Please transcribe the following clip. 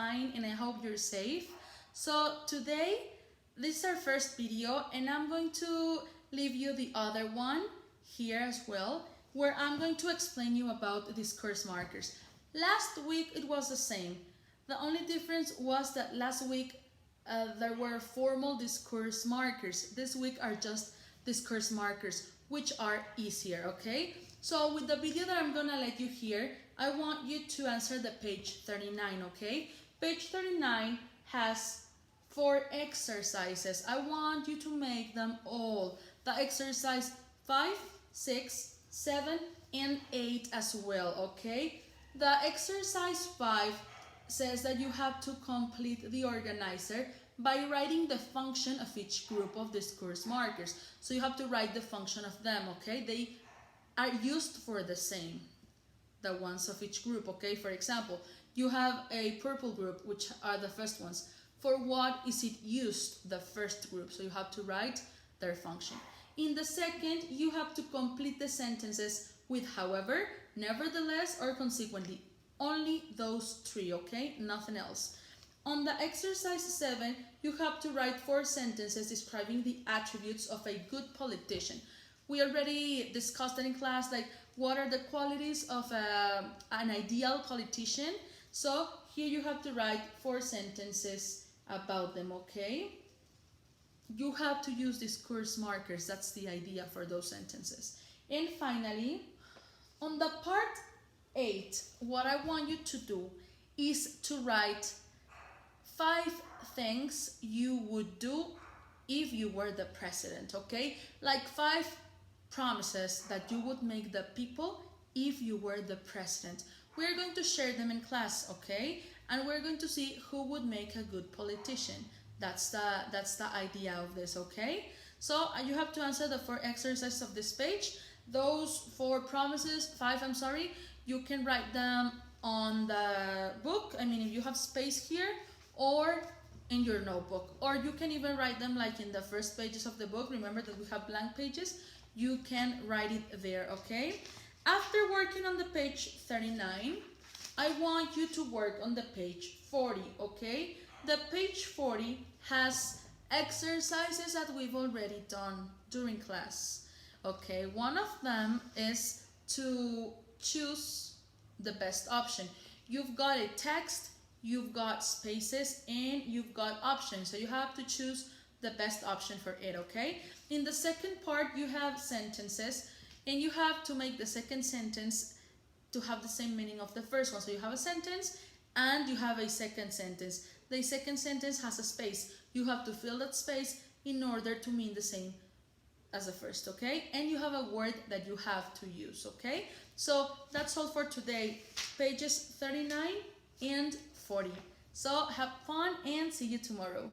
fine and I hope you're safe. So today, this is our first video and I'm going to leave you the other one here as well, where I'm going to explain you about discourse markers. Last week it was the same. The only difference was that last week there were formal discourse markers. This week are just discourse markers, which are easier, okay? So with the video that I'm gonna let you hear, I want you to answer the page 39, okay? Page 39 has 4 exercises. I want you to make them all. The exercise 5, 6, 7, and 8 as well, okay? The exercise 5 says that you have to complete the organizer by writing the function of each group of discourse markers. So you have to write the function of them, okay? They are used for the same, the ones of each group, okay? For example, you have a purple group, which are the first ones. For what is it used, the first group? So you have to write their function. In the second, you have to complete the sentences with however, nevertheless, or consequently. Only those 3, okay? Nothing else. On the exercise 7, you have to write 4 sentences describing the attributes of a good politician. We already discussed that in class, like what are the qualities of an ideal politician. So here you have to write 4 sentences about them, okay? You have to use discourse markers. That's the idea for those sentences. And finally, on the part 8, what I want you to do is to write 5 things you would do if you were the president, okay? Like 5 promises that you would make the people if you were the president. We're going to share them in class, okay? And we're going to see who would make a good politician. That's the idea of this, okay? So you have to answer the 4 exercises of this page. Those 4 promises, 5, I'm sorry, you can write them on the book. I mean, if you have space here, or in your notebook, or you can even write them like in the first pages of the book. Remember that we have blank pages. You can write it there, okay? After working on the page 39, I want you to work on the page 40, okay? The page 40 has exercises that we've already done during class, okay? One of them is to choose the best option. You've got a text, you've got spaces, and you've got options. So you have to choose the best option for it, okay? In the second part, you have sentences, and you have to make the second sentence to have the same meaning of the first one. So you have a sentence, and you have a second sentence. The second sentence has a space. You have to fill that space in order to mean the same as the first, okay? And you have a word that you have to use, okay? So that's all for today. Pages 39 and 40. So have fun and see you tomorrow.